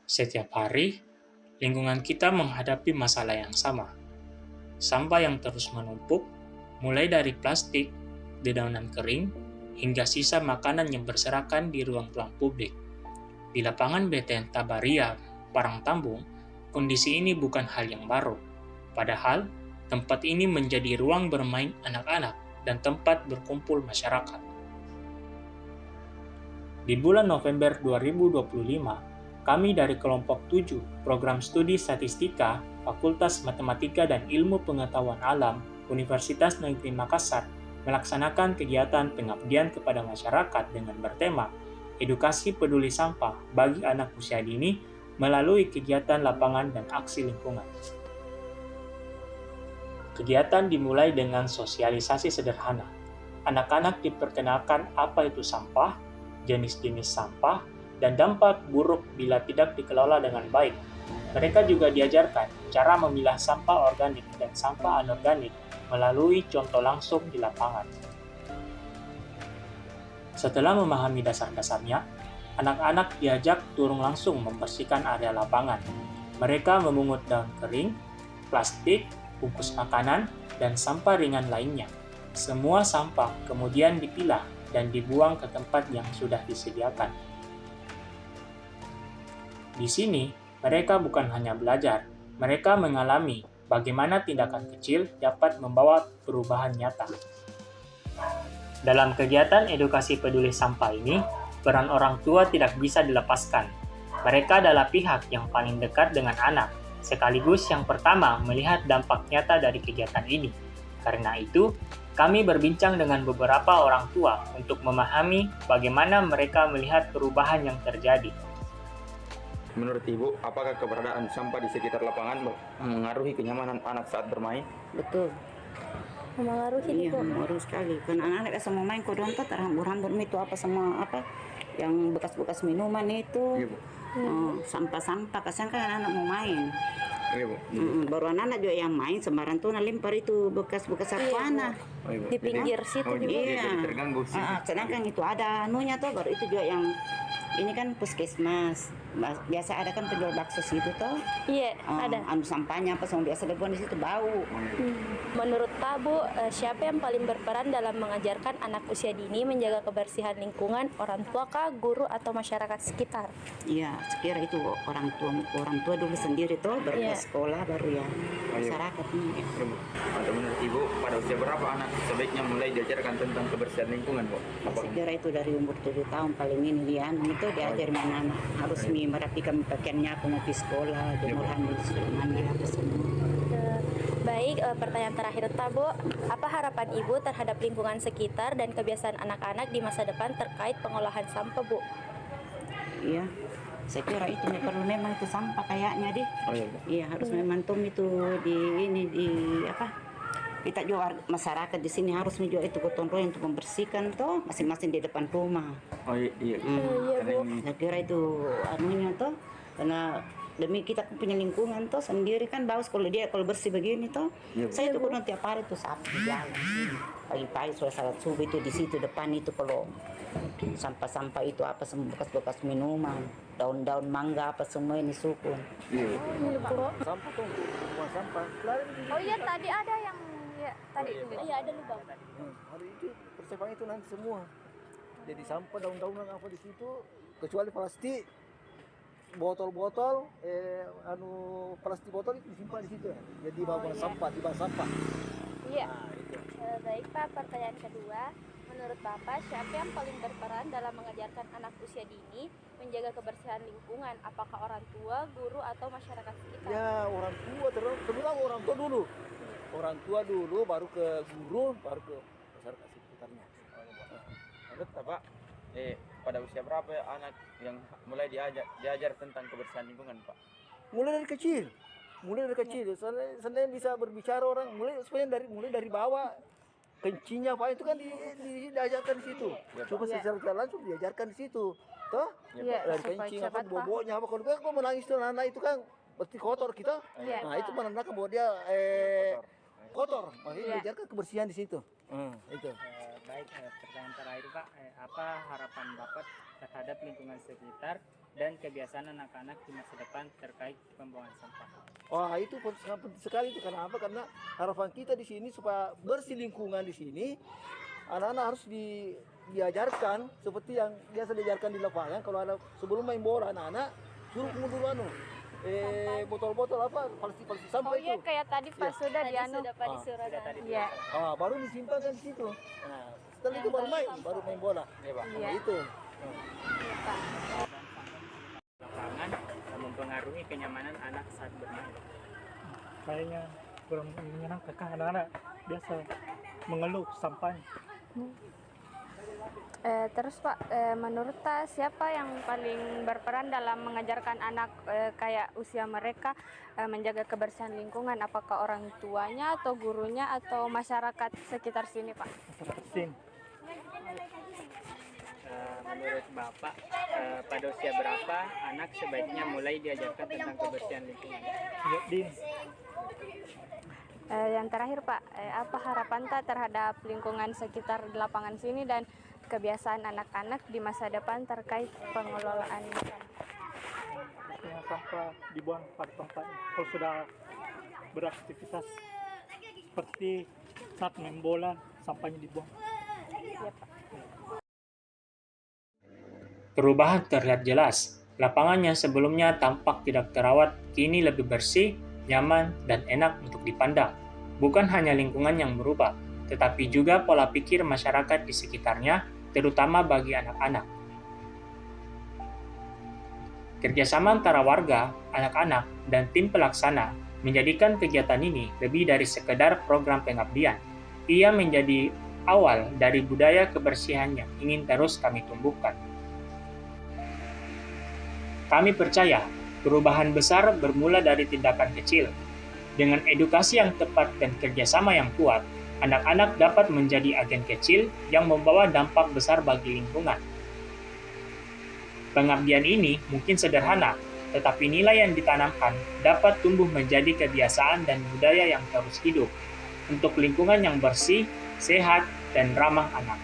Setiap hari, lingkungan kita menghadapi masalah yang sama. Sampah yang terus menumpuk, mulai dari plastik, dedaunan kering, hingga sisa makanan yang berserakan di ruang-ruang publik. Di lapangan BTN Tabaria, Parangtambung, kondisi ini bukan hal yang baru. Padahal, tempat ini menjadi ruang bermain anak-anak dan tempat berkumpul masyarakat. Di bulan November 2025, kami dari kelompok 7 Program Studi Statistika, Fakultas Matematika dan Ilmu Pengetahuan Alam, Universitas Negeri Makassar, melaksanakan kegiatan pengabdian kepada masyarakat dengan bertema Edukasi Peduli Sampah bagi Anak Usia Dini melalui kegiatan lapangan dan aksi lingkungan. Kegiatan dimulai dengan sosialisasi sederhana. Anak-anak diperkenalkan apa itu sampah, jenis-jenis sampah, dan dampak buruk bila tidak dikelola dengan baik. Mereka juga diajarkan cara memilah sampah organik dan sampah anorganik melalui contoh langsung di lapangan. Setelah memahami dasar-dasarnya, anak-anak diajak turun langsung membersihkan area lapangan. Mereka memungut daun kering, plastik, bungkus makanan, dan sampah ringan lainnya. Semua sampah kemudian dipilah dan dibuang ke tempat yang sudah disediakan. Di sini, mereka bukan hanya belajar, mereka mengalami bagaimana tindakan kecil dapat membawa perubahan nyata. Dalam kegiatan edukasi peduli sampah ini, peran orang tua tidak bisa dilepaskan. Mereka adalah pihak yang paling dekat dengan anak, sekaligus yang pertama melihat dampak nyata dari kegiatan ini. Karena itu, kami berbincang dengan beberapa orang tua untuk memahami bagaimana mereka melihat perubahan yang terjadi. Menurut Ibu, apakah keberadaan sampah di sekitar lapangan mengaruhi kenyamanan anak saat bermain? Betul. Memengaruhi Iya, mengaruhi sekali. Kan anak-anak semua main kok dompet rambut-rambut itu apa semua apa yang bekas-bekas minuman itu. Iya, Bu. Sampah-sampah kasihan kan anak mau main. Iya, Bu. Baru anak juga yang main sembarang tuh lempar itu bekas-bekas apa anak. Oh, iya, Bu. di pinggir situ juga. Iya. Jadi terganggu sih. Sedangkan itu ada anunya tuh baru itu juga yang ini kan puskesmas. Biasa ada kan penjual bakso situ tuh. Iya, ada. Anu sampahnya apa semua biasa dibuang di situ bau. Menurut Tabu, siapa yang paling berperan dalam mengajarkan anak usia dini menjaga kebersihan lingkungan, orang tua kah, guru atau masyarakat sekitar? Iya, sekira itu orang tua dulu sendiri tuh baru Iya. ke sekolah baru ya masyarakat ini. Iya, Bu. Atau menurut Ibu, pada usia berapa anak sebaiknya mulai diajarkan tentang kebersihan lingkungan, Bu? Sekira itu dari umur 7 tahun paling ini dia itu diajar mana harus merapikan pakaiannya apa mau pergi sekolah, jemur handuk, mandi apa semua. Baik, pertanyaan terakhir Tabu, apa harapan Ibu terhadap lingkungan sekitar dan kebiasaan anak-anak di masa depan terkait pengolahan sampah, Bu? Iya, saya kira itu perlu memang itu sampah kayaknya deh. Oh, iya, Bu. Iya harus memang tuh itu di apa? Kita juga masyarakat di sini harus juga itu gotong royong untuk membersihkan tuh masing-masing di depan rumah. Oh, iya. Iya, Karena Bu. ini Saya kira itu anunya tuh karena demi kita punya lingkungan tuh sendiri kan bagus kalau bersih begini tuh. Iya, Bu. Saya tuh kurang tiap hari tuh sapu di jalan sini. Pagi-pagi sudah salat subuh itu di situ depan itu kalau sampah-sampah itu apa semua bekas-bekas minuman, daun-daun mangga apa semua ini sukun. iya. Sampah tuh buang sampah. Oh iya tadi ada yang ya tadi Iya, ada lubang. Hari itu persiapan itu nanti semua. Jadi sampah daun-daunan apa di situ kecuali plastik botol-botol plastik botol itu disimpan di situ. Jadi bawa sampah di bank sampah. iya. Nah, itu. Baik Pak, pertanyaan kedua, menurut Bapak siapa yang paling berperan dalam mengajarkan anak usia dini menjaga kebersihan lingkungan, apakah orang tua, guru atau masyarakat sekitar? Ya orang tua terutama orang tua dulu. Orang tua dulu baru ke guru baru ke masyarakat sekitarnya. Menurut Bapak, pada usia berapa anak yang mulai diajar tentang kebersihan lingkungan, Pak? Mulai dari kecil. Selain bisa berbicara orang mulai dari bawah kencinya Pak itu kan diajarkan di situ. Coba secara langsung diajarkan di situ. Toh? Iya, Dan supaya kencing apa cepat boboknya apa kalau kok menangis tuh anak itu kan pasti kotor kita. Iya. Nah, itu menandakan bahwa dia kotor. Makanya Iya. diajarkan kebersihan di situ. Itu. Baik, pertanyaan terakhir Pak, apa harapan Bapak terhadap lingkungan sekitar dan kebiasaan anak-anak di masa depan terkait pembuangan sampah. Wah, itu sangat penting sekali itu. Karena apa? Karena harapan kita di sini supaya bersih lingkungan di sini, anak-anak harus diajarkan seperti yang biasa diajarkan di lapangan. Kalau ada sebelum main bola anak-anak suruh kumpul dulu botol-botol apa plastik sampah Oh iya, itu. kayak tadi Pak sudah di anu. Sudah Pak disuruh. Iya. Baru disimpan kan di situ. Nah, setelah itu baru main bola. Iya, Pak. Nah, itu. Lapangan mempengaruhi kenyamanan anak saat bermain. Kayaknya kurang menyenangkan, kan anak-anak biasa mengeluh sampahnya. Terus Pak, menurut Ta, siapa yang paling berperan dalam mengajarkan anak kayak usia mereka menjaga kebersihan lingkungan? Apakah orang tuanya atau gurunya atau masyarakat sekitar sini, Pak? Masyarakat sini. Menurut Bapak, pada usia berapa anak sebaiknya mulai diajarkan tentang kebersihan lingkungan? Sejak dini. Yang terakhir Pak, apa harapan Ta terhadap lingkungan sekitar di lapangan sini dan kebiasaan anak-anak di masa depan terkait pengelolaan lingkungan? Pastinya sampah dibuang pada tempatnya. Kalau sudah beraktivitas seperti saat main bola, sampahnya dibuang. Ya, Pak. Perubahan terlihat jelas. Lapangannya sebelumnya tampak tidak terawat, kini lebih bersih, nyaman, dan enak untuk dipandang. Bukan hanya lingkungan yang berubah, tetapi juga pola pikir masyarakat di sekitarnya, terutama bagi anak-anak. Kerjasama antara warga, anak-anak, dan tim pelaksana menjadikan kegiatan ini lebih dari sekedar program pengabdian. Ia menjadi awal dari budaya kebersihan yang ingin terus kami tumbuhkan. Kami percaya perubahan besar bermula dari tindakan kecil. Dengan edukasi yang tepat dan kerjasama yang kuat, anak-anak dapat menjadi agen kecil yang membawa dampak besar bagi lingkungan. Pengabdian ini mungkin sederhana, tetapi nilai yang ditanamkan dapat tumbuh menjadi kebiasaan dan budaya yang terus hidup untuk lingkungan yang bersih, sehat, dan ramah anak.